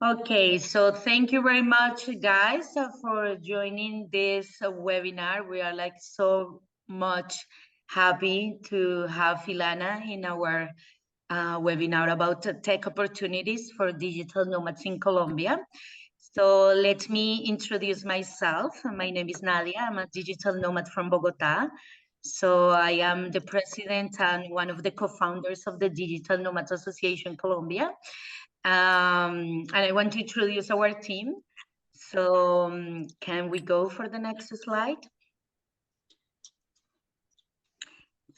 Okay, so thank you very much, guys, for joining this webinar. We are like so much happy to have Ilana in our webinar about tech opportunities for digital nomads in Colombia. So let me introduce myself. My name is Nadia. I'm a digital nomad from Bogota. So I am the president and one of the co-founders of the Digital Nomads Association Colombia. And I want to introduce our team. So can we go for the next slide?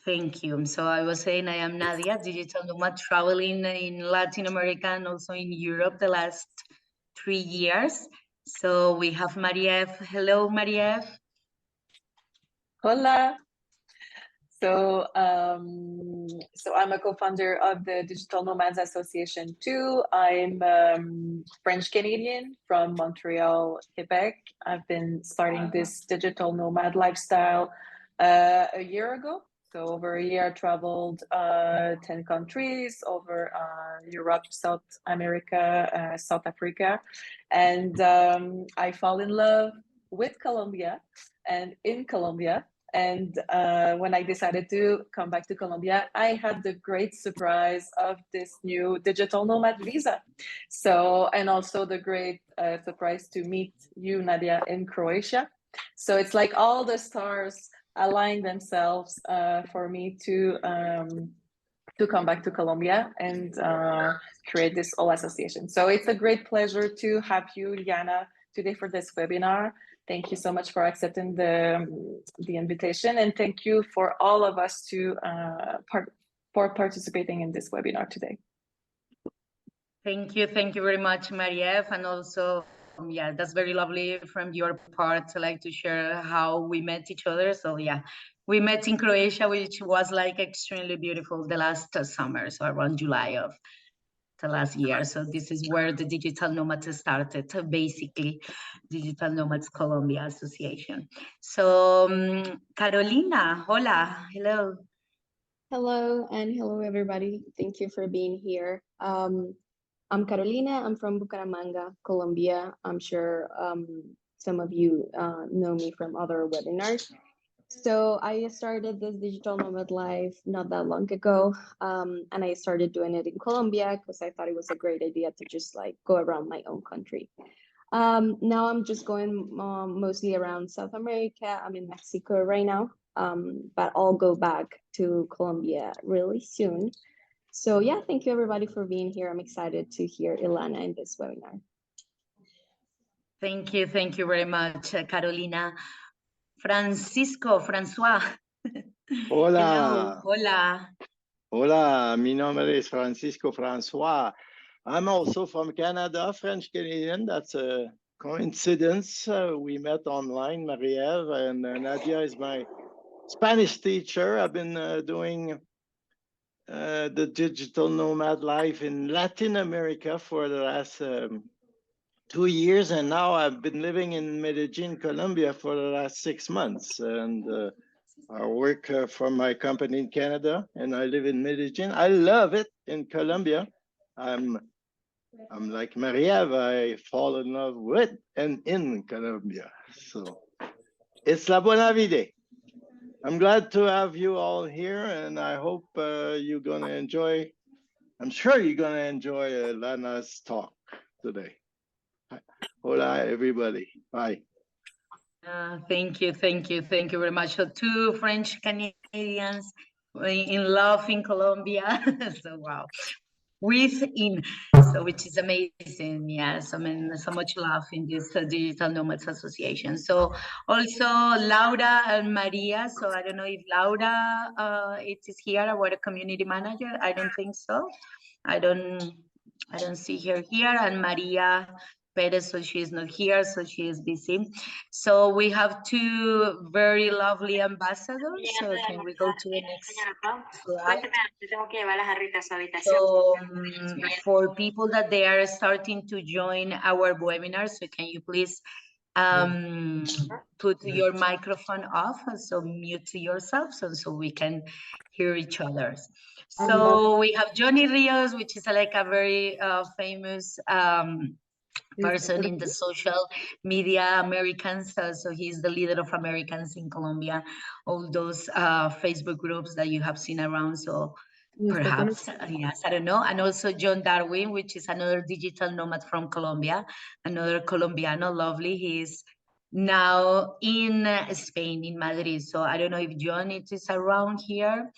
Thank you. So I was saying I am Nadia, digital nomad, traveling in Latin America and also in Europe the last 3 years. So we have Marie-Eve. Hello, Marie-Eve. Hola. So I'm a co-founder of the Digital Nomads Association too. I'm French Canadian from Montreal, Quebec. I've been starting this digital nomad lifestyle a year ago. So over a year, I traveled 10 countries over Europe, South America, South Africa. And I fall in love with Colombia and in Colombia. And when I decided to come back to Colombia, I had the great surprise of this new digital nomad visa. So, and also the great surprise to meet you, Nadia, in Croatia. So it's like all the stars align themselves for me to come back to Colombia and create this whole association. So it's a great pleasure to have you, Ilana, today for this webinar. Thank you so much for accepting the invitation, and thank you for all of us for participating in this webinar today. Thank you very much, Marie-Eve, and also yeah, that's very lovely from your part to like to share how we met each other. So yeah, we met in Croatia, which was like extremely beautiful the last summer, so around July of the last year. So this is where the Digital Nomads started, basically Digital Nomads Colombia Association. So Carolina, hola, hello. Hello, and hello everybody. Thank you for being here. I'm Carolina. I'm from Bucaramanga, Colombia. I'm sure some of you know me from other webinars. So I started this digital nomad life not that long ago, and I started doing it in Colombia because I thought it was a great idea to just like go around my own country. Now I'm just going mostly around South America. I'm in Mexico right now, but I'll go back to Colombia really soon. So yeah, thank you everybody for being here. I'm excited to hear Ilana in this webinar. Thank you very much, Carolina. François. Hola. Hello. Hola. Hola, mi nombre es Francisco François. I'm also from Canada, French Canadian. That's a coincidence. We met online, Marie-Eve, and Nadia is my Spanish teacher. I've been doing the digital nomad life in Latin America for the last 2 years, and now I've been living in Medellin, Colombia for the last 6 months, and I work for my company in Canada, and I live in Medellin. I love it in Colombia. I'm like Marie-Eve, I fall in love with and in Colombia. So it's la buena vida. I'm glad to have you all here, and I hope you're gonna enjoy. I'm sure you're gonna enjoy Lana's talk today. Hola, everybody. Bye. Thank you very much. So 2 French Canadians in love in Colombia. So wow, so which is amazing. Yes, I mean so much love in this Digital Nomads Association. So also Laura and Maria. So I don't know if Laura it is here, our community manager. I don't think so. I don't see her here, and Maria Perez, so she is not here, so she is busy. So we have 2 very lovely ambassadors. So can we go to the next slide? So for people that they are starting to join our webinar, so can you please put your microphone off, so mute yourself so we can hear each other. So we have Johnny Rios, which is like a very famous person in the social media Americans. So he's the leader of Americans in Colombia, all those Facebook groups that you have seen around. So perhaps, yes, I don't know. And also John Darwin, which is another digital nomad from Colombia, another Colombiano, lovely. He's now in Spain, in Madrid. So I don't know if John is around here.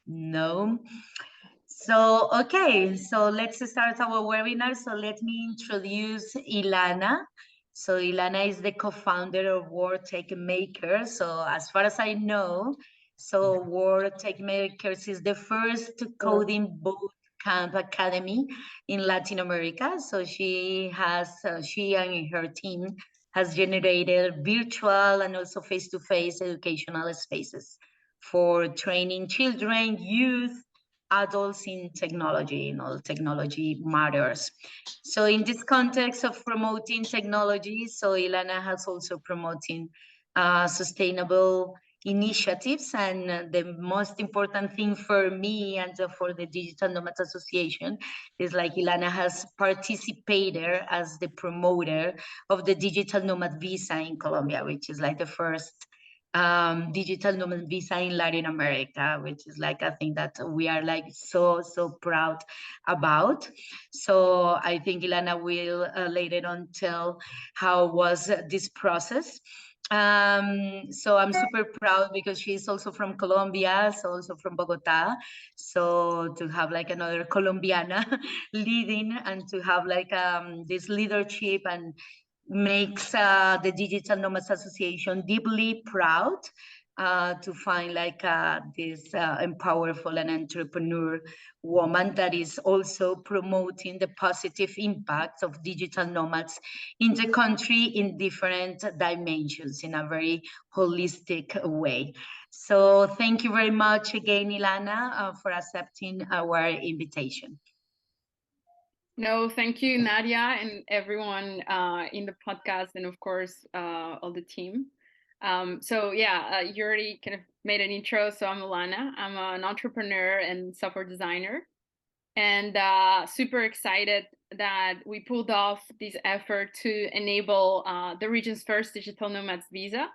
No. So, okay, so let's start our webinar. So let me introduce Ilana. So Ilana is the co-founder of World Tech Makers. So as far as I know, so World Tech Makers is the first coding boot camp academy in Latin America. So she and her team has generated virtual and also face-to-face educational spaces for training children, youth, adults in technology. Technology matters. So in this context of promoting technology, so Ilana has also promoting sustainable initiatives, and the most important thing for me and for the Digital Nomads Association is like Ilana has participated as the promoter of the Digital Nomad Visa in Colombia, which is like the first digital nomad visa in Latin America, which is like, I think that we are like so proud about. So I think Ilana will later on tell how was this process. So I'm super proud because she's also from Colombia, so also from Bogota. So to have like another Colombiana leading and to have like this leadership and makes the Digital Nomads Association deeply proud to find like this powerful and entrepreneur woman that is also promoting the positive impacts of digital nomads in the country in different dimensions in a very holistic way. So thank you very much again, Ilana, for accepting our invitation. No, thank you, Nadia, and everyone in the podcast, and of course, all the team. So yeah, you already kind of made an intro. So I'm Ilana. I'm an entrepreneur and software designer, and super excited that we pulled off this effort to enable the region's first digital nomads visa.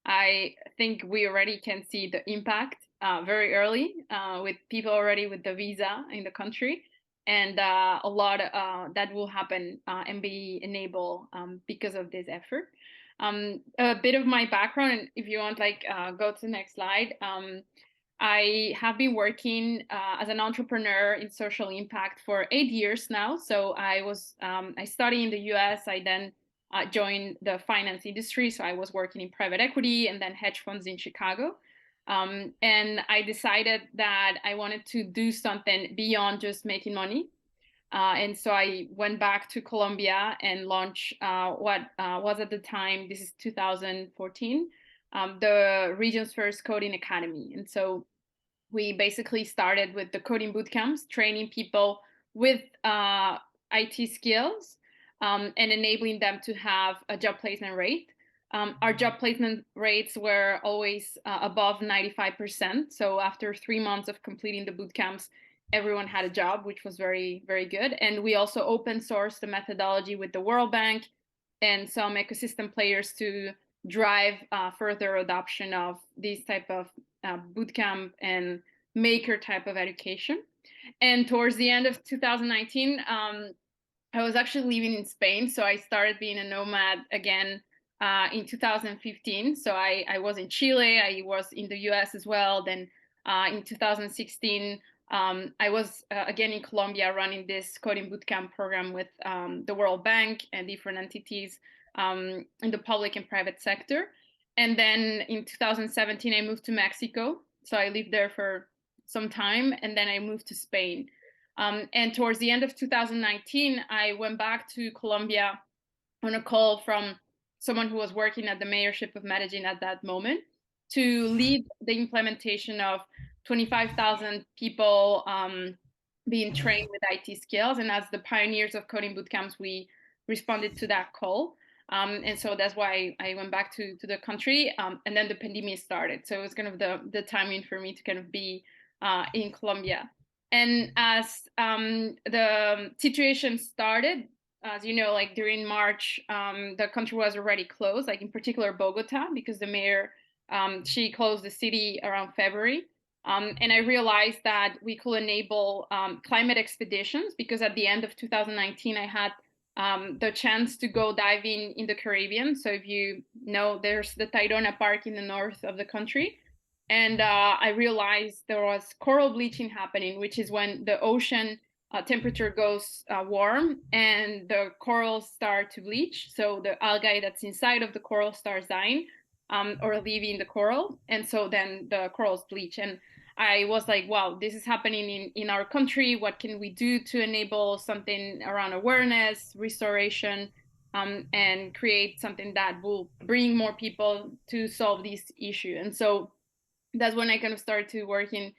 I think we already can see the impact very early with people already with the visa in the country. And a lot that will happen and be enabled because of this effort. A bit of my background, and if you want, like, go to the next slide. I have been working as an entrepreneur in social impact for 8 years now. So I studied in the US. I then joined the finance industry. So I was working in private equity and then hedge funds in Chicago. And I decided that I wanted to do something beyond just making money. And so I went back to Colombia and launched what was at the time, this is 2014, the region's first coding academy. And so we basically started with the coding bootcamps, training people with IT skills and enabling them to have a job placement rate. Our job placement rates were always above 95%. So after 3 months of completing the bootcamps, everyone had a job, which was very, very good. And we also open sourced the methodology with the World Bank and some ecosystem players to drive further adoption of these type of bootcamp and maker type of education. And towards the end of 2019, I was actually living in Spain. So I started being a nomad again in 2015. So I was in Chile, I was in the US as well. Then in 2016, I was again in Colombia running this coding bootcamp program with the World Bank and different entities in the public and private sector. And then in 2017, I moved to Mexico. So I lived there for some time, and then I moved to Spain. And towards the end of 2019, I went back to Colombia on a call from someone who was working at the mayorship of Medellin at that moment to lead the implementation of 25,000 people being trained with IT skills. And as the pioneers of coding bootcamps, we responded to that call. And so that's why I went back to the country. And then the pandemic started. So it was kind of the timing for me to kind of be in Colombia. And as the situation started, as you know, like during March, the country was already closed, like in particular Bogota, because the mayor, she closed the city around February. And I realized that we could enable climate expeditions, because at the end of 2019, I had the chance to go diving in the Caribbean. So if you know, there's the Tayrona Park in the north of the country. And I realized there was coral bleaching happening, which is when the ocean temperature goes warm and the corals start to bleach. So the algae that's inside of the coral starts dying or leaving the coral. And so then the corals bleach. And I was like, wow, this is happening in our country. What can we do to enable something around awareness, restoration, and create something that will bring more people to solve this issue? And so that's when I kind of started to work in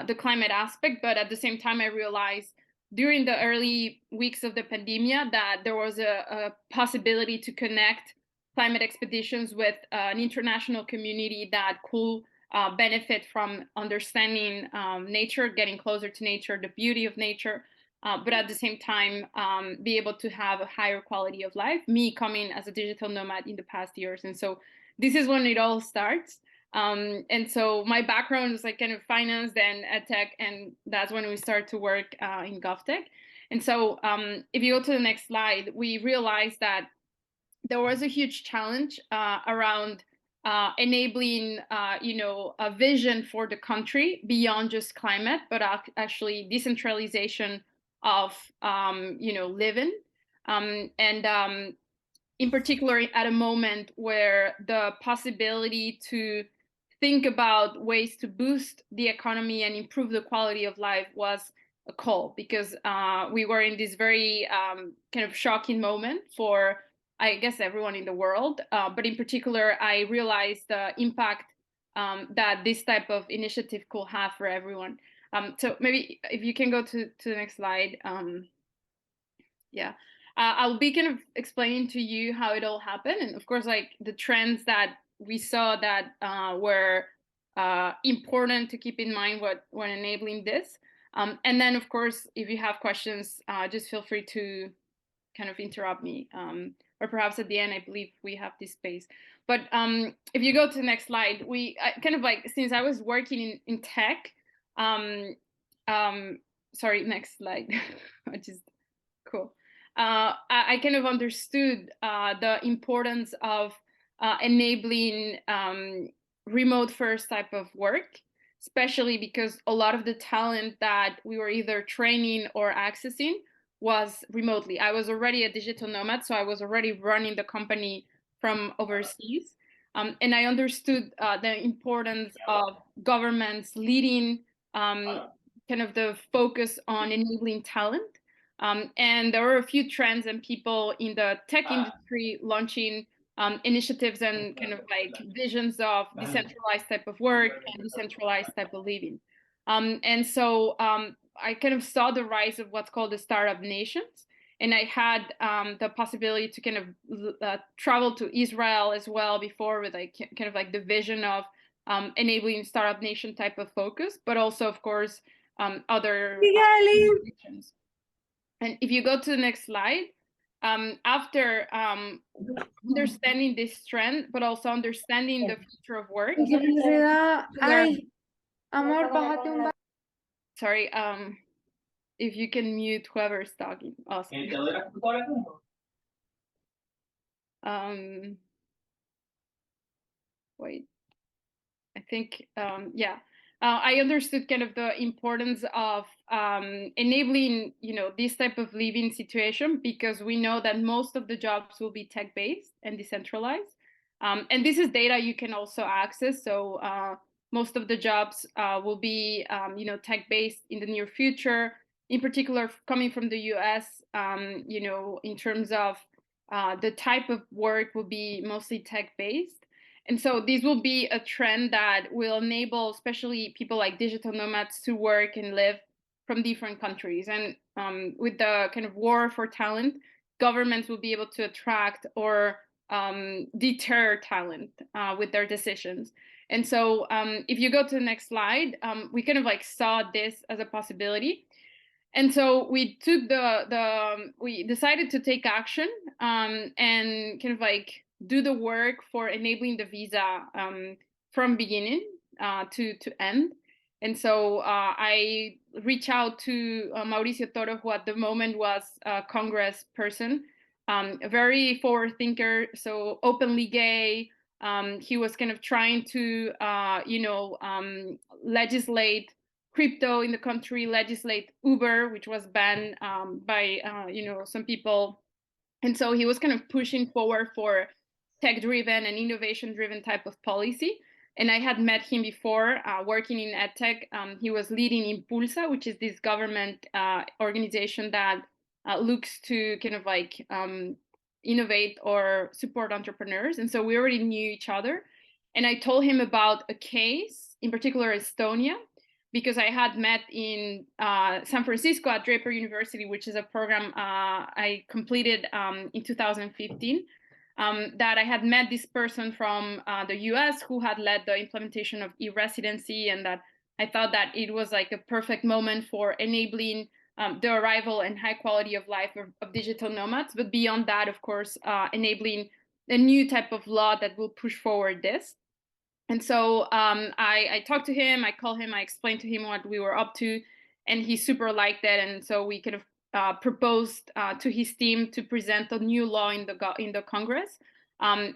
the climate aspect. But at the same time, I realized during the early weeks of the pandemic that there was a possibility to connect climate expeditions with an international community that could benefit from understanding nature, getting closer to nature, the beauty of nature, but at the same time be able to have a higher quality of life, me coming as a digital nomad in the past years. And so this is when it all starts. And so my background is like kind of finance, then ed tech, and that's when we start to work in GovTech. And so if you go to the next slide, we realized that there was a huge challenge around enabling, a vision for the country beyond just climate, but actually decentralization of, living. And in particular, at a moment where the possibility to think about ways to boost the economy and improve the quality of life was a call, because we were in this very kind of shocking moment for, I guess, everyone in the world. But in particular, I realized the impact that this type of initiative could have for everyone. So maybe if you can go to the next slide. Yeah. I'll be kind of explaining to you how it all happened, and of course, like the trends that we saw that were important to keep in mind when enabling this. And then, of course, if you have questions, just feel free to kind of interrupt me. Or perhaps at the end, I believe we have this space. But if you go to the next slide, kind of like, since I was working in tech, sorry, next slide, which is cool. I kind of understood the importance of enabling remote first type of work, especially because a lot of the talent that we were either training or accessing was remotely. I was already a digital nomad, so I was already running the company from overseas. And I understood the importance of governments leading kind of the focus on enabling talent. And there were a few trends and people in the tech industry launching initiatives and kind of like visions of decentralized type of work and decentralized type of living. And so I kind of saw the rise of what's called the startup nations. And I had the possibility to kind of travel to Israel as well before, with like kind of like the vision of enabling startup nation type of focus, but also, of course, other nations. And if you go to the next slide, after understanding this trend, but also understanding the future of work. Sorry, if you can mute whoever's talking. Awesome. Wait, I think, yeah. I understood kind of the importance of enabling, this type of living situation, because we know that most of the jobs will be tech-based and decentralized. And this is data you can also access. So most of the jobs will be, tech-based in the near future. In particular, coming from the US, in terms of the type of work will be mostly tech-based. And so this will be a trend that will enable, especially people like digital nomads, to work and live from different countries. And with the kind of war for talent, governments will be able to attract or deter talent with their decisions. And so if you go to the next slide, we kind of like saw this as a possibility. And so we took we decided to take action and kind of like do the work for enabling the visa from beginning to end. And so I reached out to Mauricio Toro, who at the moment was a Congress person, a very forward thinker, so openly gay. He was kind of trying to, legislate crypto in the country, legislate Uber, which was banned by, some people. And so he was kind of pushing forward for tech-driven and innovation-driven type of policy. And I had met him before working in EdTech. He was leading Impulsa, which is this government organization that looks to kind of like innovate or support entrepreneurs. And so we already knew each other. And I told him about a case, in particular Estonia, because I had met in San Francisco at Draper University, which is a program I completed in 2015, that I had met this person from the US who had led the implementation of e-residency, and that I thought that it was like a perfect moment for enabling the arrival and high quality of life of digital nomads. But beyond that, of course, enabling a new type of law that will push forward this. And so I talked to him, I called him, I explained to him what we were up to, and he super liked it. And so we kind of proposed to his team to present a new law in the Congress. And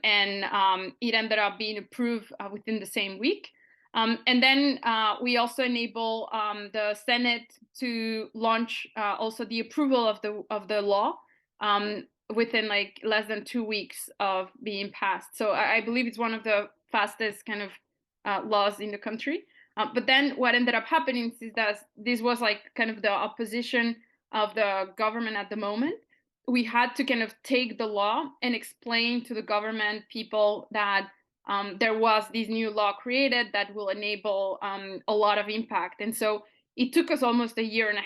it ended up being approved within the same week. And then we also enable the Senate to launch also the approval of the law within like less than 2 weeks of being passed. So I believe it's one of the fastest kind of laws in the country. But then what ended up happening is that this was like kind of the opposition of the government at the moment. We had to kind of take the law and explain to the government people that there was this new law created that will enable a lot of impact. And so it took us almost 1.5 years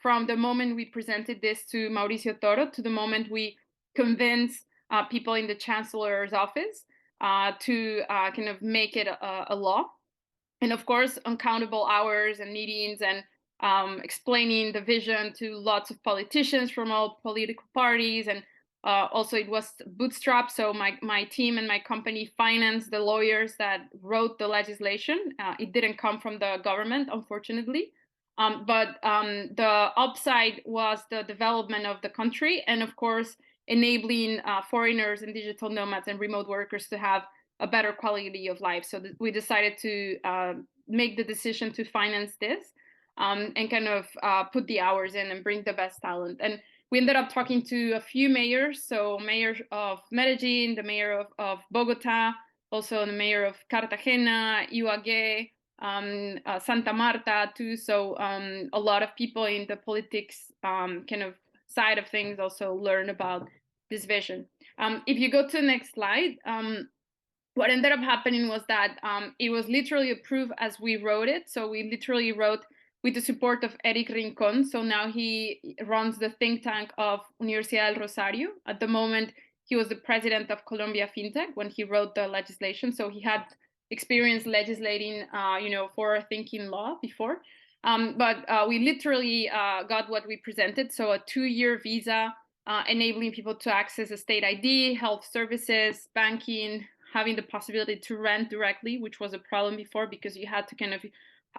from the moment we presented this to Mauricio Toro to the moment we convinced people in the chancellor's office to kind of make it a law. And of course, uncountable hours and meetings and explaining the vision to lots of politicians from all political parties. And also it was bootstrapped. So my team and my company financed the lawyers that wrote the legislation. It didn't come from the government, unfortunately. But the upside was the development of the country. And of course, enabling foreigners and digital nomads and remote workers to have a better quality of life. So we decided to make the decision to finance this and kind of put the hours in and bring the best talent. And we ended up talking to a few mayors. So mayor of Medellin, the mayor of Bogota, also the mayor of Cartagena, Ibagué, Santa Marta too. So a lot of people in the politics kind of side of things also learn about this vision. If you go to the next slide, what ended up happening was that it was literally approved as we wrote it. So we literally wrote with the support of Eric Rincon. So now he runs the think tank of Universidad del Rosario. At the moment, he was the president of Colombia FinTech when he wrote the legislation. So he had experience legislating, forward-thinking law before. But we literally got what we presented. So a 2-year visa enabling people to access a state ID, health services, banking, having the possibility to rent directly, which was a problem before because you had to kind of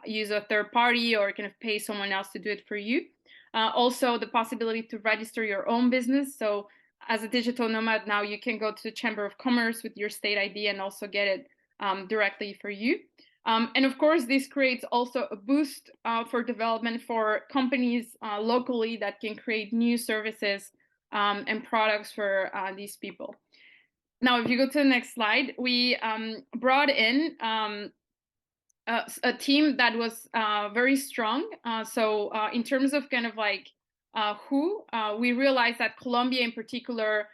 use a third party or kind of pay someone else to do it for you. Also, the possibility to register your own business. So as a digital nomad, now you can go to the Chamber of Commerce with your state ID and also get it directly for you. And of course, this creates also a boost for development for companies locally that can create new services and products for these people. Now, if you go to the next slide, we brought in a team that was very strong. So in terms of kind of like we realized that Colombia in particular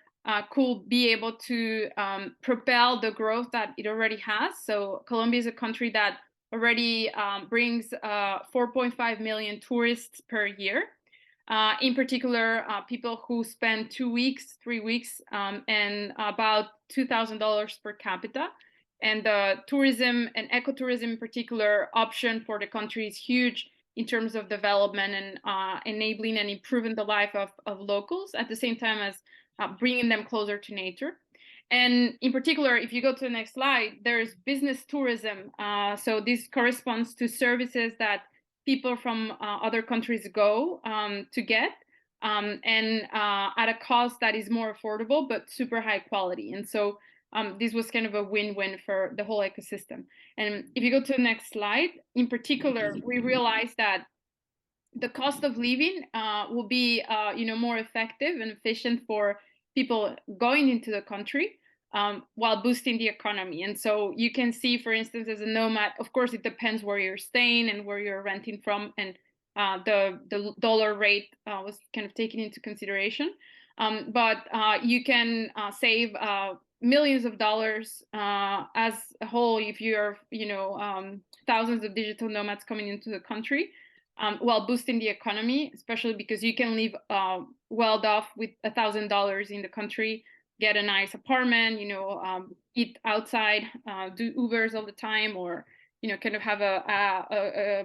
could be able to propel the growth that it already has. So Colombia is a country that already brings 4.5 million tourists per year. In particular, people who spend 2 weeks, 3 weeks, and about $2,000 per capita. And the tourism and ecotourism in particular option for the country is huge. in terms of development and enabling and improving the life of locals, at the same time as bringing them closer to nature. And in particular, if you go to the next slide, there's business tourism. So this corresponds to services that people from other countries go to get, and at a cost that is more affordable, but super high quality. And so this was kind of a win-win for the whole ecosystem. And if you go to the next slide, in particular, we realized that the cost of living will be more effective and efficient for people going into the country, while boosting the economy. And so you can see, for instance, as a nomad, of course, it depends where you're staying and where you're renting from, and the dollar rate was kind of taken into consideration. But you can save millions of dollars as a whole if you're, thousands of digital nomads coming into the country. While boosting the economy, especially because you can live well off with $1,000 in the country, get a nice apartment, eat outside, do Ubers all the time, or kind of have a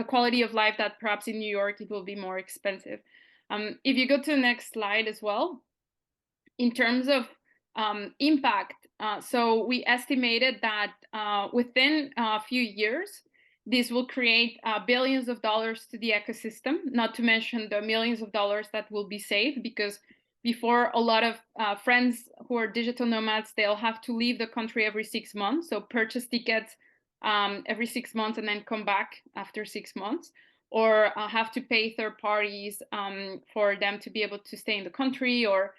quality of life that perhaps in New York it will be more expensive. If you go to the next slide as well, in terms of impact, so we estimated that within a few years, this will create billions of dollars to the ecosystem, not to mention the millions of dollars that will be saved, because before, a lot of friends who are digital nomads, they'll have to leave the country every 6 months. So purchase tickets every 6 months and then come back after 6 months, or have to pay third parties for them to be able to stay in the country, or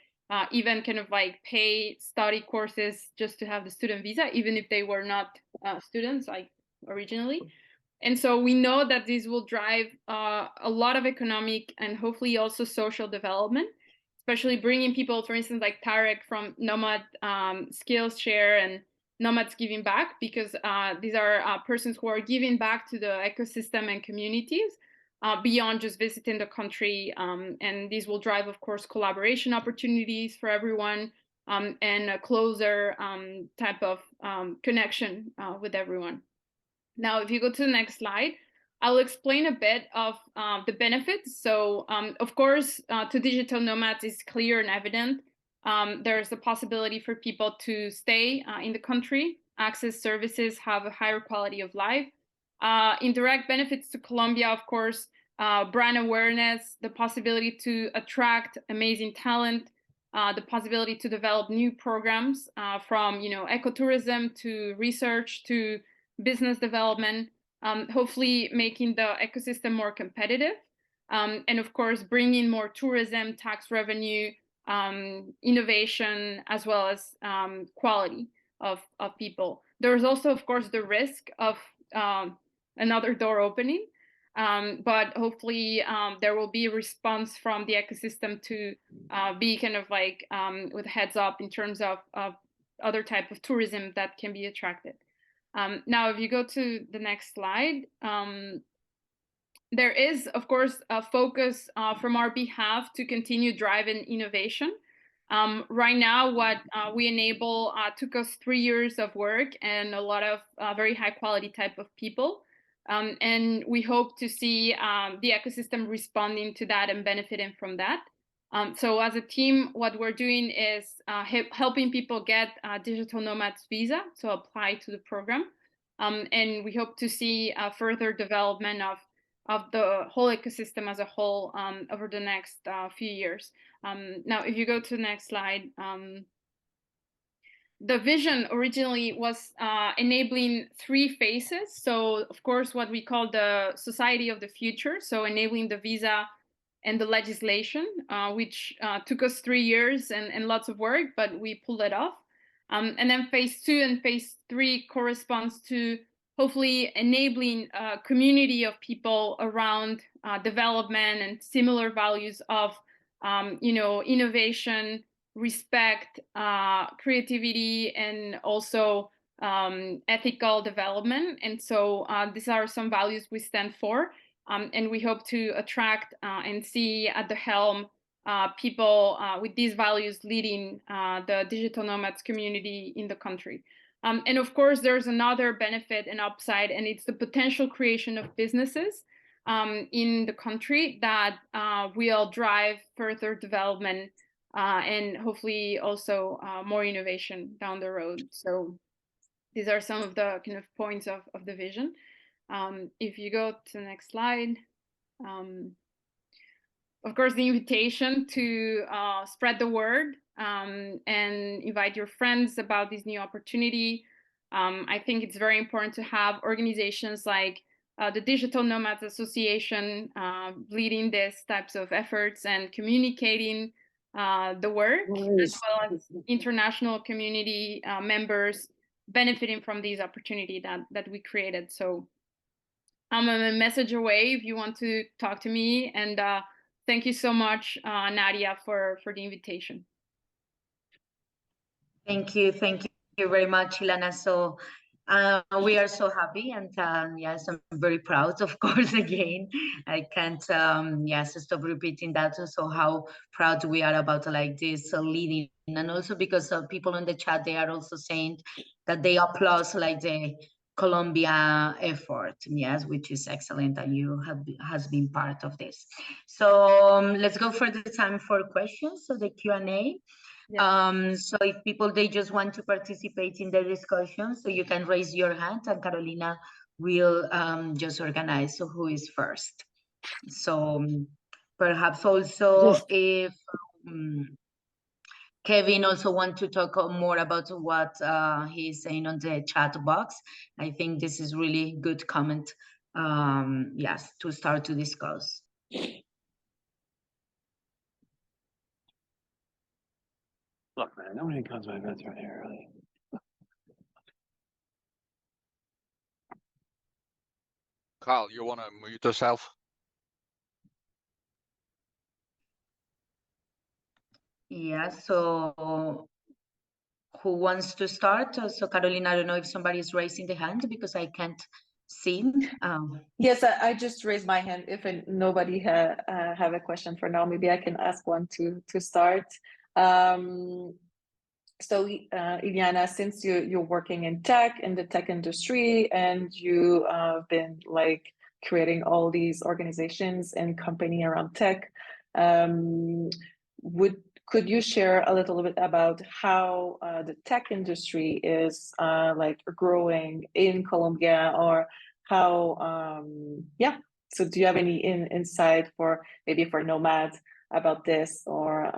even kind of like pay study courses just to have the student visa, even if they were not students like originally. And so we know that this will drive a lot of economic and hopefully also social development, especially bringing people, for instance, like Tarek from Nomad Skills Share and Nomads Giving Back, because these are persons who are giving back to the ecosystem and communities beyond just visiting the country. And these will drive, of course, collaboration opportunities for everyone, and a closer type of connection with everyone. Now, if you go to the next slide, I'll explain a bit of the benefits. So, of course, to digital nomads is clear and evident. There's a possibility for people to stay in the country, access services, have a higher quality of life. Indirect benefits to Colombia, of course, brand awareness, the possibility to attract amazing talent, the possibility to develop new programs from ecotourism to research to business development, hopefully making the ecosystem more competitive, and of course bringing more tourism, tax revenue, innovation, as well as quality of people. There's also, of course, the risk of another door opening, but hopefully there will be a response from the ecosystem to be kind of like with heads up in terms of other type of tourism that can be attracted. Now, if you go to the next slide, there is, of course, a focus from our behalf to continue driving innovation. Right now, what we enable took us 3 years of work and a lot of very high quality type of people. And we hope to see the ecosystem responding to that and benefiting from that. So as a team, what we're doing is helping people get digital nomads visa, so apply to the program. And we hope to see further development of the whole ecosystem as a whole over the next few years. Now, if you go to the next slide, the vision originally was enabling 3 phases. So, of course, what we call the society of the future, so enabling the visa and the legislation, which took us 3 years and lots of work, but we pulled it off. And then phase 2 and phase 3 corresponds to hopefully enabling a community of people around development and similar values of, innovation, respect, creativity, and also ethical development. And so these are some values we stand for. And we hope to attract and see at the helm people with these values leading the digital nomads community in the country. And of course, there's another benefit and upside, and it's the potential creation of businesses in the country that will drive further development and hopefully also more innovation down the road. So these are some of the kind of points of the vision. If you go to the next slide. Of course, the invitation to spread the word and invite your friends about this new opportunity. I think it's very important to have organizations like the Digital Nomads Association leading these types of efforts and communicating the work, as well as international community members benefiting from these opportunity that we created. So I'm a message away if you want to talk to me, and thank you so much, Nadia, for the invitation. Thank you very much, Ilana. So we are so happy, and yes, I'm very proud, of course. Again, I can't yes stop repeating that. So how proud we are about like this leading, and also because people in the chat, they are also saying that they applaud like the Colombia effort, yes, which is excellent, and you has been part of this. So let's go for the time for questions. So the Q&A. Yes. So if people, they just want to participate in the discussion, so you can raise your hand and Carolina will just organize so who is first. So perhaps also Yes. if Kevin also want to talk more about what he's saying on the chat box. I think this is really good comment, yes, to start to discuss. Look, man, nobody comes to my events right here, really. Carl, you want to mute yourself? Yeah, so who wants to start? So Carolina, I don't know if somebody is raising the hand because I can't see. Yes, I just raised my hand. If nobody have a question for now, maybe I can ask one to start. So Ilana, since you're working in the tech industry, and you have been like creating all these organizations and company around tech, could you share a little bit about how the tech industry is like growing in Colombia, or how yeah, so do you have any insight for maybe for nomads about this, or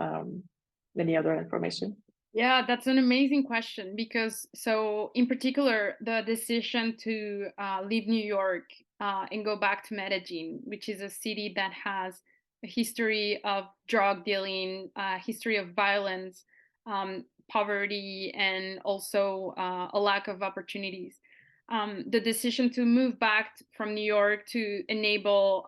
any other information? Yeah, that's an amazing question, because so in particular, the decision to leave New York and go back to Medellin, which is a city that has a history of drug dealing, history of violence, poverty, and also a lack of opportunities. The decision to move back from New York to enable,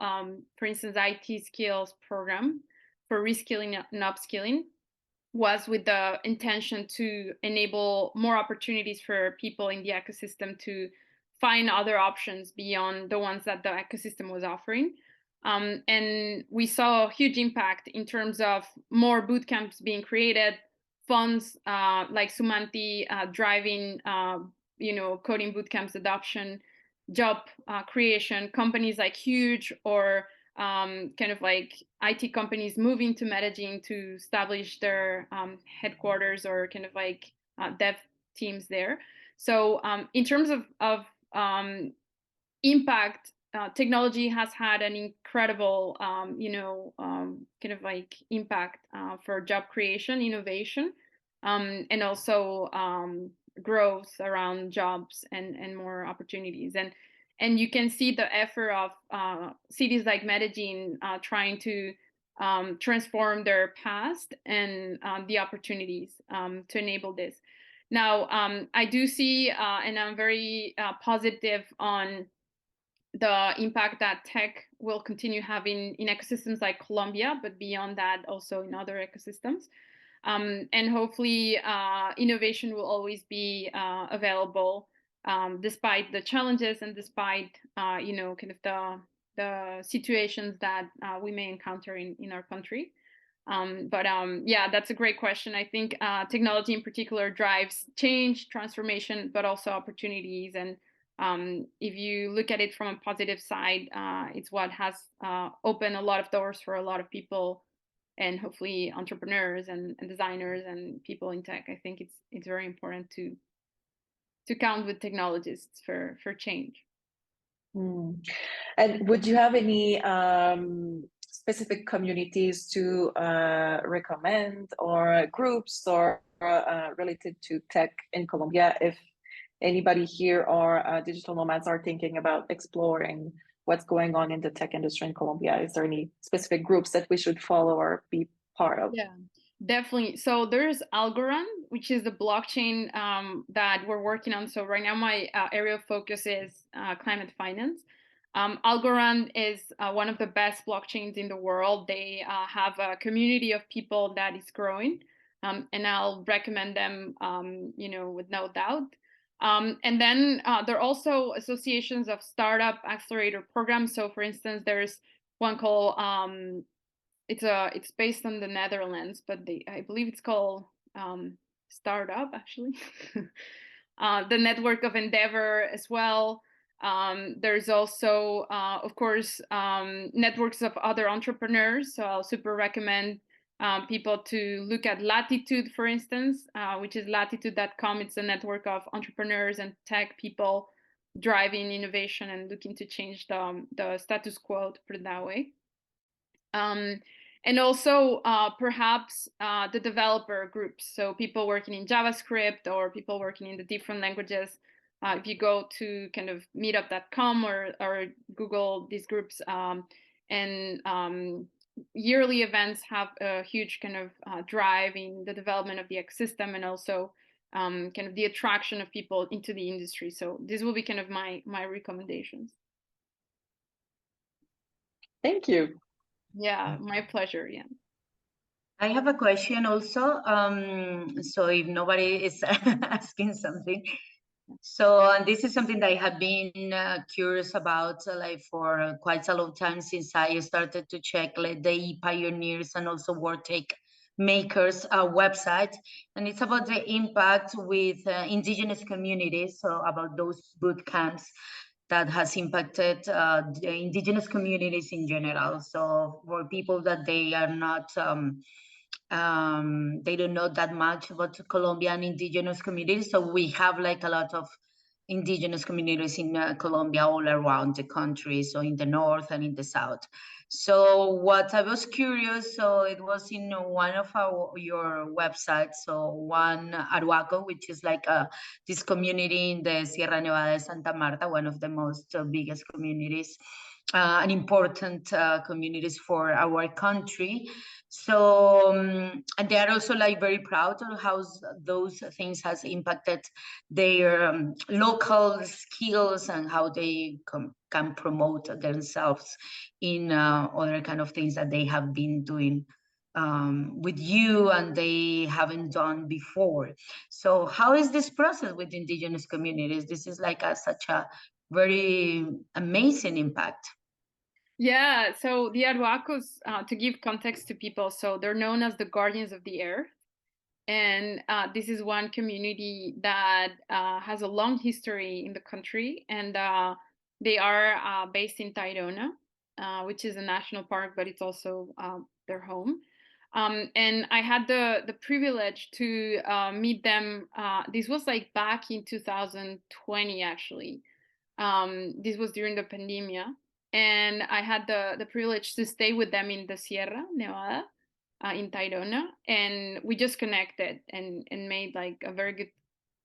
for instance, IT skills program for reskilling and upskilling was with the intention to enable more opportunities for people in the ecosystem to find other options beyond the ones that the ecosystem was offering. And we saw a huge impact in terms of more boot camps being created, funds like Sumanti driving, coding boot camps adoption, job creation, companies like Huge or kind of like IT companies moving to Medellin to establish their headquarters or kind of like dev teams there. So in terms of impact, technology has had an incredible, kind of like impact for job creation, innovation, and also growth around jobs and more opportunities. And you can see the effort of cities like Medellin trying to transform their past and the opportunities to enable this. Now, I do see, and I'm very positive on the impact that tech will continue having in ecosystems like Colombia, but beyond that, also in other ecosystems. And hopefully, innovation will always be available, despite the challenges and despite, kind of the situations that we may encounter in our country. But yeah, that's a great question. I think technology in particular drives change, transformation, but also opportunities. And if you look at it from a positive side, it's what has opened a lot of doors for a lot of people, and hopefully entrepreneurs and designers and people in tech. I think it's very important to count with technologists for change. And would you have any specific communities to recommend, or groups, or related to tech in Colombia, if anybody here or digital nomads are thinking about exploring what's going on in the tech industry in Colombia? Is there any specific groups that we should follow or be part of? Yeah, definitely. So there's Algorand, which is the blockchain that we're working on. So right now my area of focus is climate finance. Algorand is one of the best blockchains in the world. They have a community of people that is growing, and I'll recommend them, with no doubt. And then there are also associations of startup accelerator programs. So for instance, there's one called it's based on the Netherlands, but I believe it's called Startup, actually. The Network of Endeavor as well. There's also, of course, networks of other entrepreneurs. So I'll super recommend people to look at Latitude, for instance, which is latitude.com. It's a network of entrepreneurs and tech people driving innovation and looking to change the status quo, to put it that way. And also perhaps the developer groups, so people working in JavaScript or people working in the different languages. If you go to kind of meetup.com or Google these groups, and yearly events have a huge kind of drive in the development of the ecosystem, and also kind of the attraction of people into the industry. So this will be kind of my recommendations. Thank you. Yeah, my pleasure. Yeah. I have a question also. So if nobody is asking something, so this is something that I have been curious about, like for quite a long time, since I started to check like the ePioneers and also World Tech Makers website, and it's about the impact with indigenous communities. So about those boot camps that has impacted the indigenous communities in general. So for people that they are not they don't know that much about Colombian indigenous communities. So we have like a lot of indigenous communities in Colombia all around the country, so in the north and in the south. So what I was curious, so it was in one of your websites, so one Arhuaco, which is like this community in the Sierra Nevada de Santa Marta, one of the most biggest communities and important communities for our country. So and they are also like very proud of how those things has impacted their local skills and how they can promote themselves in other kind of things that they have been doing with you and they haven't done before. So how is this process with indigenous communities? This is like such a very amazing impact. Yeah, so the Arhuacos, to give context to people, so they're known as the guardians of the earth. And this is one community that has a long history in the country. And they are based in Tayrona, which is a national park, but it's also their home. And I had the privilege to meet them. This was like back in 2020, actually. This was during the pandemic. And I had the privilege to stay with them in the Sierra Nevada, in Tayrona, and we just connected and made like a very good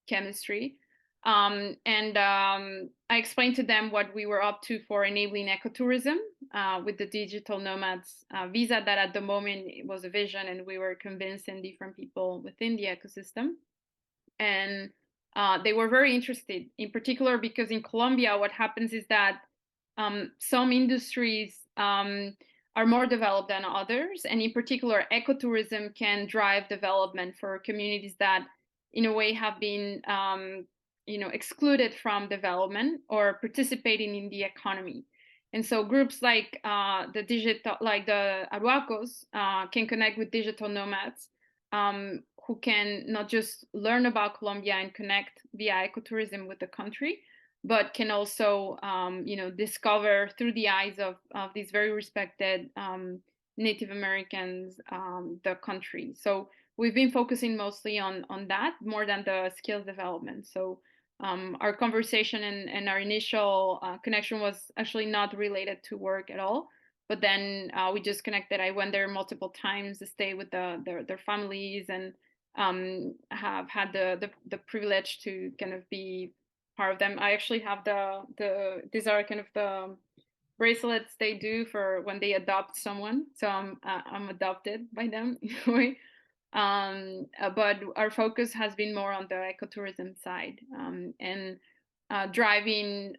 chemistry. I explained to them what we were up to for enabling ecotourism with the digital nomads visa, that at the moment it was a vision, and we were convincing different people within the ecosystem. And they were very interested, in particular because in Colombia, what happens is that some industries are more developed than others. And in particular, ecotourism can drive development for communities that in a way have been excluded from development or participating in the economy. And so groups like the Arhuacos can connect with digital nomads who can not just learn about Colombia and connect via ecotourism with the country, but can also, discover through the eyes of these very respected Native Americans the country. So we've been focusing mostly on that more than the skills development. So our conversation and our initial connection was actually not related to work at all. But then we just connected. I went there multiple times to stay with their families, and have had the privilege to kind of be part of them. I actually have these are kind of the bracelets they do for when they adopt someone. So I'm adopted by them in a way. But our focus has been more on the ecotourism side, and driving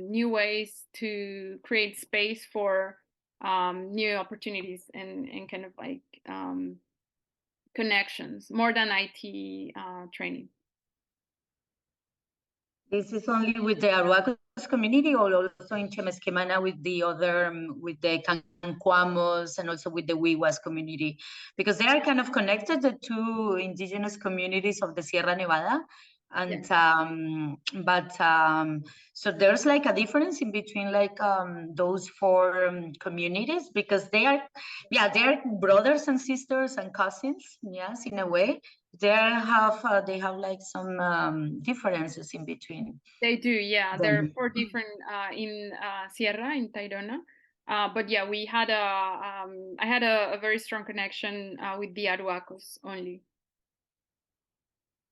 new ways to create space for new opportunities and kind of like connections more than IT training. This is only with the Arhuacos community, or also in Chemesquemana with the other, with the Cancuamos and also with the Wiwas community, because they are kind of connected, the two indigenous communities of the Sierra Nevada. And so there's like a difference in between like those four communities, because they are brothers and sisters and cousins, yes, in a way. They have like some differences in between. They do, yeah. them. There are four different in Sierra, in Tayrona. But yeah, we had I had a very strong connection with the Arhuacos only.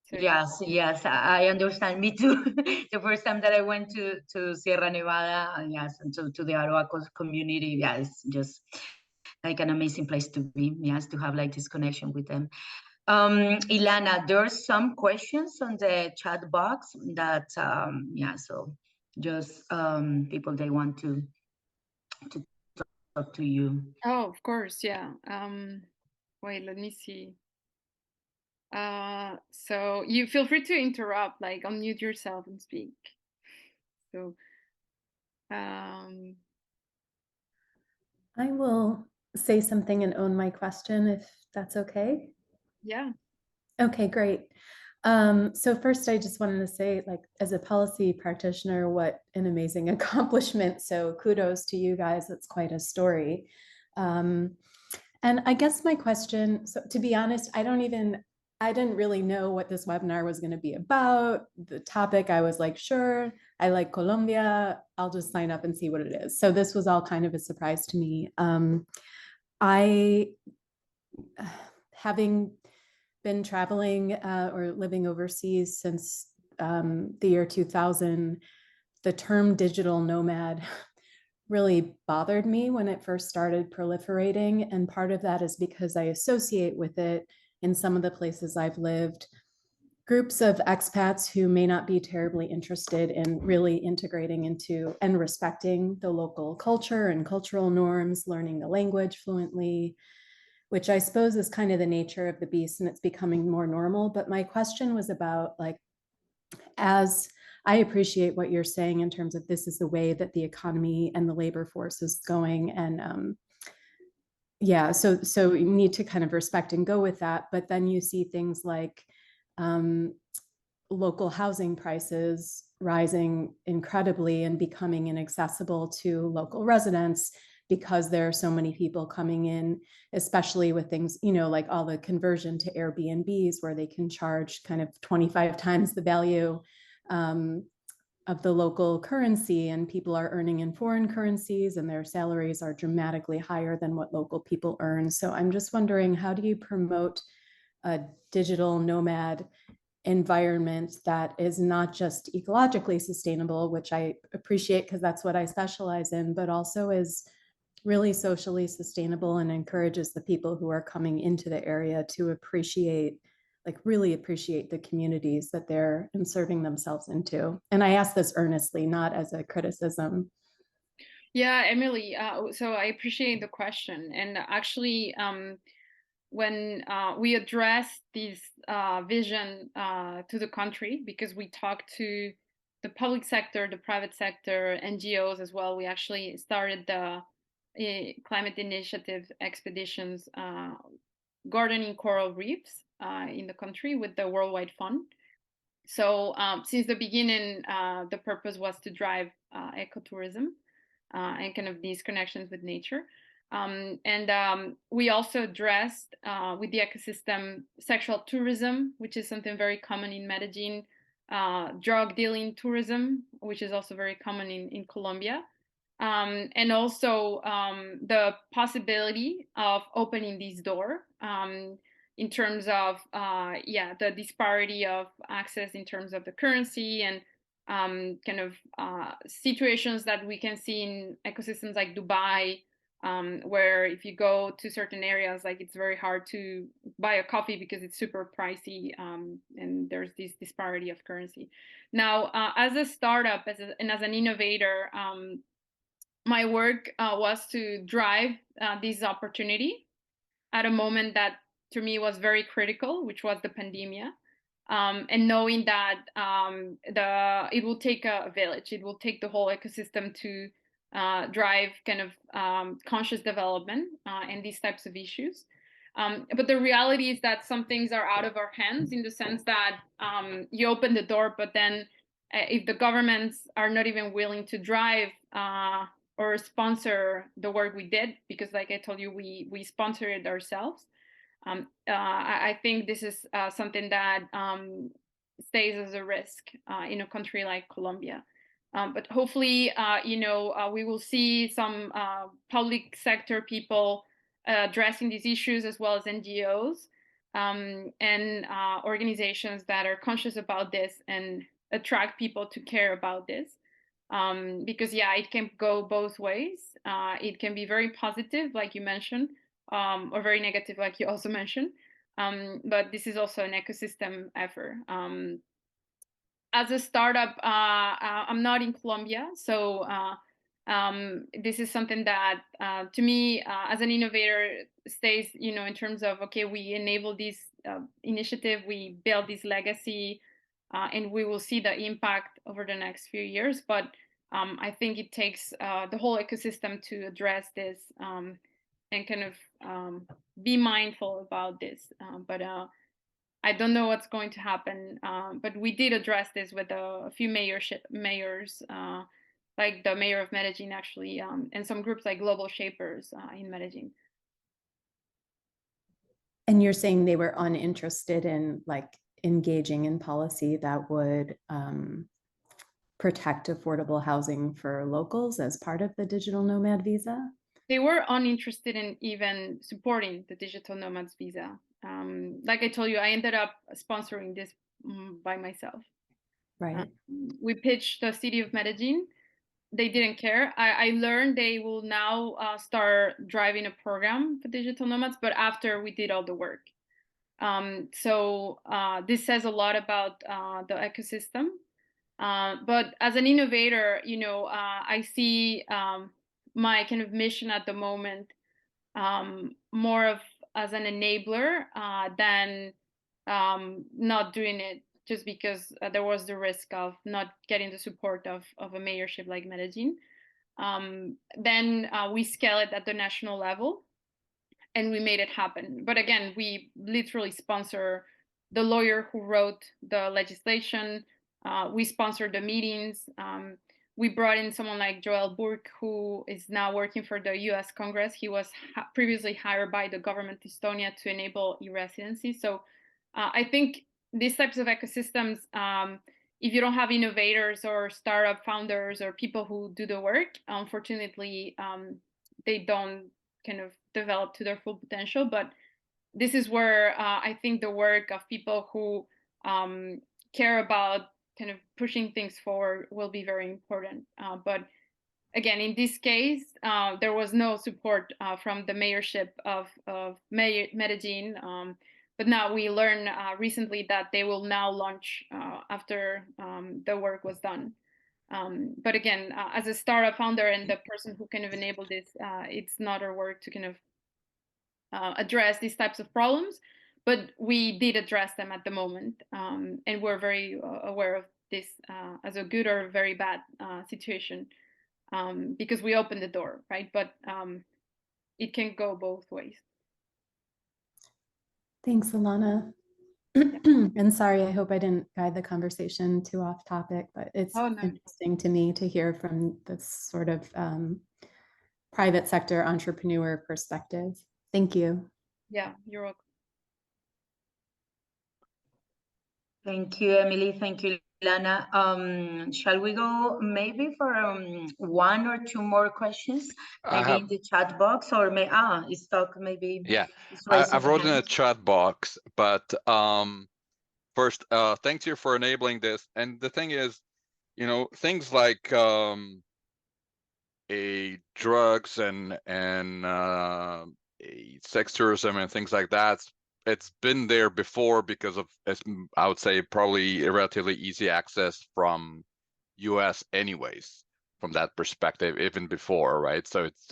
So, Yes, I understand. Me too. The first time that I went to Sierra Nevada, yes, and to the Arhuacos community, yeah, it's just like an amazing place to be. Yes, to have like this connection with them. Ilana, there's some questions on the chat box that so just people they want to talk to you. oh, of course, yeah. Wait, let me see. So you feel free to interrupt, like unmute yourself and speak. So I will say something and own my question if that's okay. Yeah. Okay, great. So first, I just wanted to say, like, as a policy practitioner, what an amazing accomplishment. So kudos to you guys. It's quite a story. And I guess my question, so to be honest, I didn't really know what this webinar was going to be about. The topic, I was like, sure, I like Colombia. I'll just sign up and see what it is. So this was all kind of a surprise to me. Having been traveling or living overseas since the year 2000, the term digital nomad really bothered me when it first started proliferating. And part of that is because I associate with it in some of the places I've lived, groups of expats who may not be terribly interested in really integrating into and respecting the local culture and cultural norms, learning the language fluently, which I suppose is kind of the nature of the beast, and it's becoming more normal. But my question was about, like, as I appreciate what you're saying in terms of this is the way that the economy and the labor force is going. And so you need to kind of respect and go with that. But then you see things like local housing prices rising incredibly and becoming inaccessible to local residents because there are so many people coming in, especially with things, like all the conversion to Airbnbs where they can charge kind of 25 times the value of the local currency, and people are earning in foreign currencies and their salaries are dramatically higher than what local people earn. So I'm just wondering, how do you promote a digital nomad environment that is not just ecologically sustainable, which I appreciate because that's what I specialize in, but also is really socially sustainable and encourages the people who are coming into the area to really appreciate the communities that they're inserting themselves into. And I ask this earnestly, not as a criticism. Yeah, Emily, so I appreciate the question. And actually, when we addressed this vision to the country, because we talked to the public sector, the private sector, NGOs as well, we actually started the climate initiative expeditions gardening coral reefs in the country with the Worldwide Fund. So since the beginning, the purpose was to drive ecotourism and kind of these connections with nature. We also addressed with the ecosystem sexual tourism, which is something very common in Medellin, drug dealing tourism, which is also very common in Colombia, and also the possibility of opening this door in terms of the disparity of access in terms of the currency and kind of situations that we can see in ecosystems like Dubai, where if you go to certain areas, like it's very hard to buy a coffee because it's super pricey, and there's this disparity of currency. Now, as a startup, and as an innovator, my work was to drive this opportunity at a moment that to me was very critical, which was the pandemia. And knowing that it will take a village, it will take the whole ecosystem to drive kind of conscious development and these types of issues. But the reality is that some things are out of our hands, in the sense that you open the door, but then if the governments are not even willing to drive or sponsor the work we did, because like I told you, we sponsor it ourselves. I think this is something that stays as a risk in a country like Colombia. But hopefully, we will see some public sector people addressing these issues, as well as NGOs and organizations that are conscious about this and attract people to care about this. Because it can go both ways. It can be very positive, like you mentioned, or very negative, like you also mentioned. But this is also an ecosystem effort. As a startup, I'm not in Colombia, so this is something that, to me, as an innovator, stays, in terms of, okay, we enable this initiative, we build this legacy, and we will see the impact over the next few years. But I think it takes the whole ecosystem to address this and kind of be mindful about this. But I don't know what's going to happen. But we did address this with a few mayors, like the mayor of Medellin, actually, and some groups like Global Shapers in Medellin. And you're saying they were uninterested in like engaging in policy that would protect affordable housing for locals as part of the digital nomad visa? They were uninterested in even supporting the digital nomads visa. Like I told you, I ended up sponsoring this by myself. Right. We pitched the city of Medellin. They didn't care. I learned they will now start driving a program for digital nomads, but after we did all the work. So this says a lot about the ecosystem. But as an innovator, I see my kind of mission at the moment more of as an enabler than not doing it just because there was the risk of not getting the support of a mayorship like Medellin. Then we scale it at the national level and we made it happen. But again, we literally sponsor the lawyer who wrote the legislation. We sponsored the meetings. We brought in someone like Joel Burke, who is now working for the US Congress. He was previously hired by the government of Estonia to enable e-residency. So I think these types of ecosystems, if you don't have innovators or startup founders or people who do the work, unfortunately, they don't kind of develop to their full potential. But this is where I think the work of people who care about kind of pushing things forward will be very important. But again, in this case, there was no support from the mayorship of Medellin. But now we learned recently that they will now launch after the work was done. But again, as a startup founder and the person who kind of enable this, it's not our work to kind of address these types of problems, but we did address them at the moment, and we're very aware of this as a good or very bad situation, because we opened the door, right? But it can go both ways. Thanks, Ilana. And sorry, I hope I didn't guide the conversation too off topic, but it's Oh, no. interesting to me to hear from this sort of private sector entrepreneur perspective. Thank you. Yeah, you're welcome. Thank you, Emily. Thank you, Ilana. Shall we go maybe for one or two more questions? Maybe in the chat box, or it's stuck. Maybe Yeah, it's I raising wrote in a hand. chat box, but first, thanks you for enabling this. And the thing is, you know, things like drugs and sex tourism and things like that, it's been there before because of, I would say, probably a relatively easy access from US anyways, from that perspective, even before, right? So it's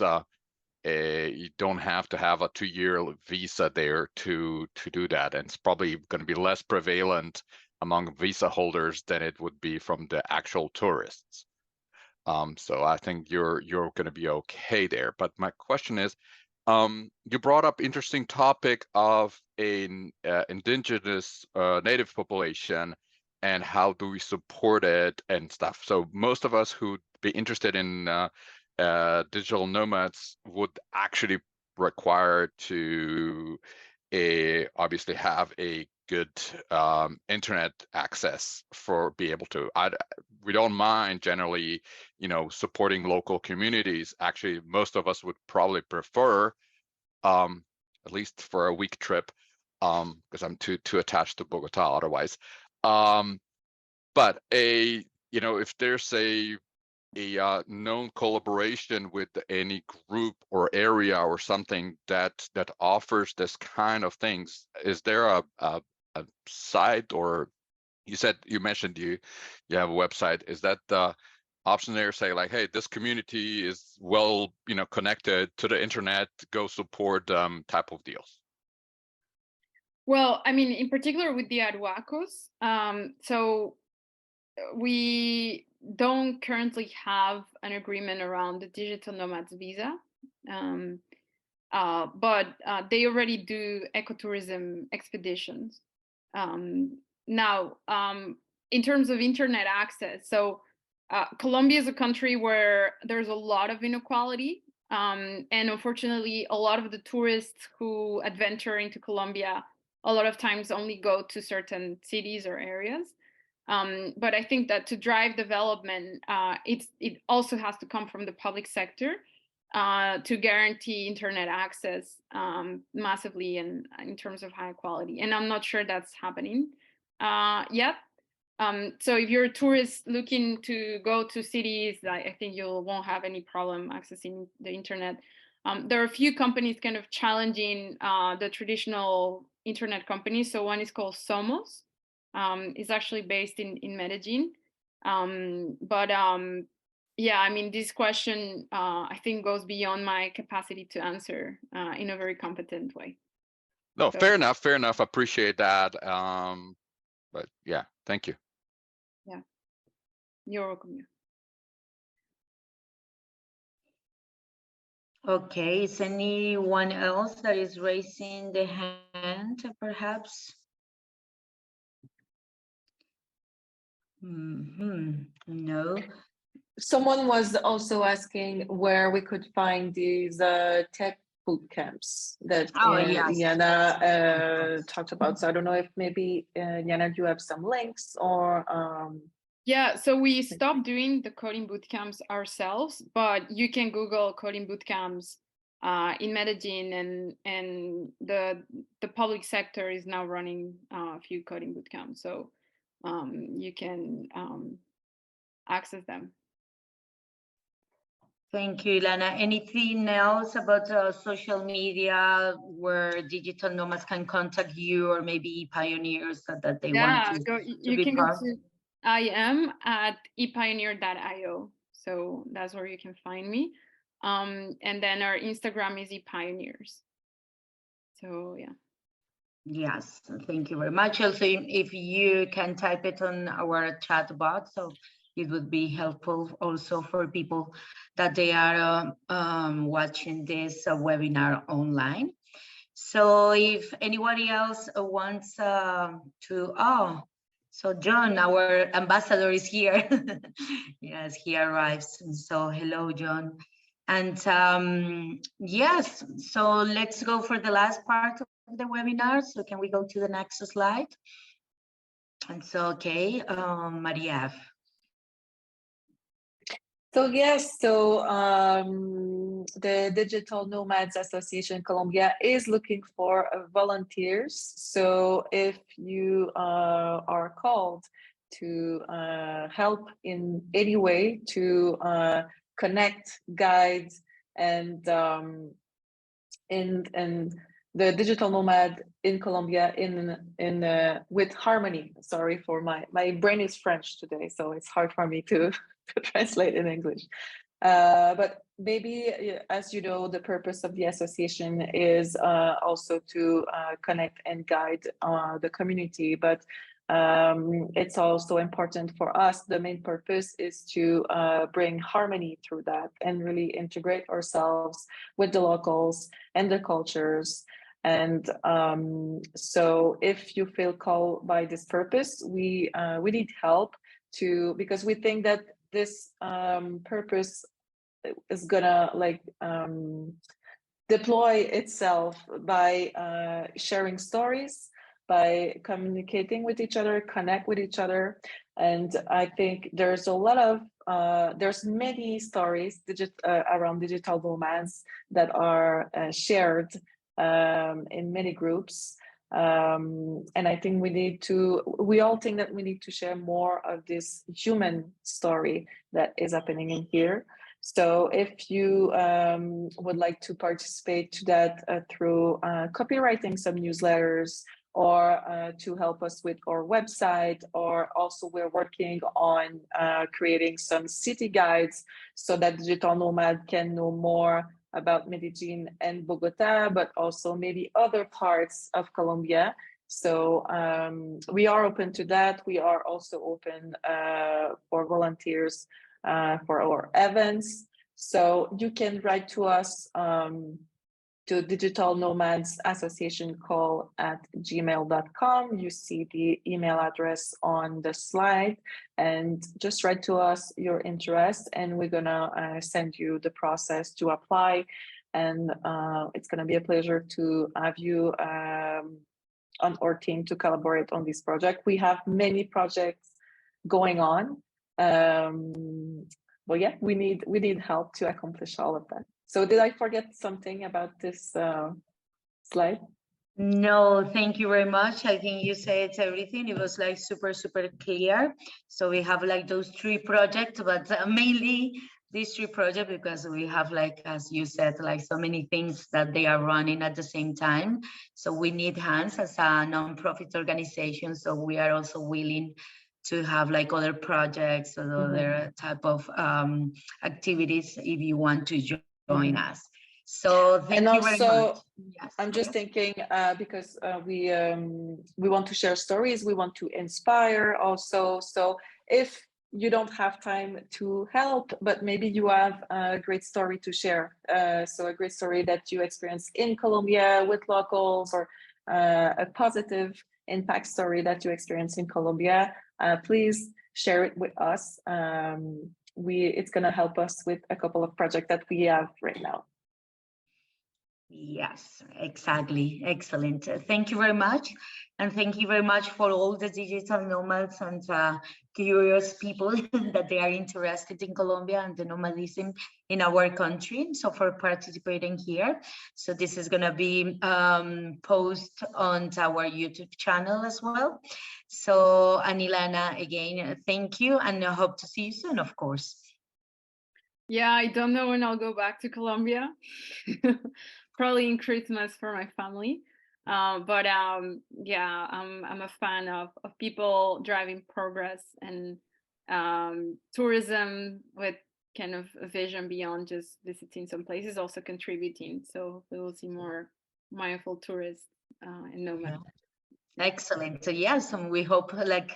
you don't have to have a 2-year visa there to do that, and it's probably going to be less prevalent among visa holders than it would be from the actual tourists. So I think you're going to be okay there. But my question is, you brought up interesting topic of an indigenous native population and how do we support it and stuff. So most of us who'd be interested in digital nomads would actually require to obviously have a good internet access for be able to. We don't mind generally, you know, supporting local communities. Actually, most of us would probably prefer, at least for a week trip, because I'm too attached to Bogota otherwise. But you know, if there's a known collaboration with any group or area or something that offers this kind of things, is there a site, or you mentioned you have a website, is that the option there, say like, hey, this community is well, you know, connected to the internet, go support type of deals? Well, I mean, in particular with the Arhuacos, so we don't currently have an agreement around the digital nomads visa, but they already do ecotourism expeditions. Now, in terms of internet access, so Colombia is a country where there's a lot of inequality, and unfortunately, a lot of the tourists who adventure into Colombia a lot of times only go to certain cities or areas. But I think that to drive development, it also has to come from the public sector to guarantee internet access massively and in terms of high quality. And I'm not sure that's happening yet. So if you're a tourist looking to go to cities, I think you won't have any problem accessing the internet. There are a few companies kind of challenging the traditional internet companies. So one is called Somos. It's actually based in Medellin. Yeah, I mean, this question, I think, goes beyond my capacity to answer in a very competent way. No, So, fair enough. Appreciate that. But yeah, thank you. Yeah, you're welcome. Okay, is anyone else that is raising the hand, perhaps? No. Someone was also asking where we could find these tech boot camps that Yes. Ilana talked about. So I don't know if maybe Ilana, you have some links or Yeah, so we stopped doing the coding bootcamps ourselves, but you can Google coding bootcamps in Medellin, and the public sector is now running a few coding bootcamps, so you can access them. Thank you, Ilana. Anything else about social media where digital nomads can contact you, or maybe ePioneers that they want to you be can part? go to I am at ePioneer.io, so that's where you can find me. And then our Instagram is ePioneers. So yeah. Yes, thank you very much. Also, if you can type it on our chat box, so it would be helpful also for people that they are watching this webinar online. So if anybody else wants so John, our ambassador, is here. Yes, he arrives. So hello, John. And yes, so let's go for the last part of the webinar. So can we go to the next slide? And so, okay, Maria. So yes, so the Digital Nomads Association Colombia is looking for volunteers. So if you are called to help in any way to connect, guide, and the digital nomad in Colombia in with harmony. Sorry for my brain is French today, so it's hard for me to translate in English. But maybe, as you know, the purpose of the association is also to connect and guide the community. But it's also important for us. The main purpose is to bring harmony through that and really integrate ourselves with the locals and the cultures. And so if you feel called by this purpose, we need help because we think that this purpose is gonna deploy itself by sharing stories, by communicating with each other, connect with each other. And I think there's a lot of there's many stories around digital nomads that are shared in many groups. And I think we all think that we need to share more of this human story that is happening in here. So if you would like to participate to that through copywriting some newsletters, or to help us with our website, or also we're working on creating some city guides so that digital nomad can know more about Medellin and Bogota, but also maybe other parts of Colombia. So we are open to that. We are also open for volunteers for our events. So you can write to us to Digital Nomads Association call at gmail.com. You see the email address on the slide, and just write to us your interest, and we're gonna send you the process to apply. And it's gonna be a pleasure to have you on our team to collaborate on this project. We have many projects going on. But yeah, we need help to accomplish all of that. So did I forget something about this slide? No, thank you very much. I think you said everything. It was like super clear. So we have like those 3 projects, but mainly these 3 projects, because we have, like, as you said, like so many things that they are running at the same time. So we need hands as a non-profit organization. So we are also willing to have like other projects or other type of activities if you want to join us. So thank you very much. Yes, I'm just thinking because we want to share stories, we want to inspire also. So if you don't have time to help, but maybe you have a great story to share. So a great story that you experienced in Colombia with locals, or a positive impact story that you experienced in Colombia, please share it with us. It's going to help us with a couple of projects that we have right now. Yes, exactly. Excellent. Thank you very much. And thank you very much for all the digital nomads and curious people that they are interested in Colombia and the nomadism in our country. So for participating here. So this is going to be posted on our YouTube channel as well. So, and Ilana, again, thank you, and I hope to see you soon, of course. Yeah, I don't know when I'll go back to Colombia. Probably in Christmas for my family. But yeah, I'm a fan of people driving progress and tourism with kind of a vision beyond just visiting some places, also contributing. So we will see more mindful tourists and nomads. Yeah. Excellent. So yes, and we hope like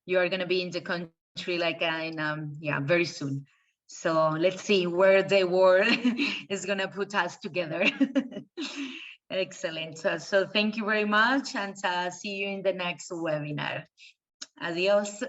you are going to be in the country like in very soon. So let's see where the war is going to put us together. Excellent. So thank you very much, and see you in the next webinar. Adios.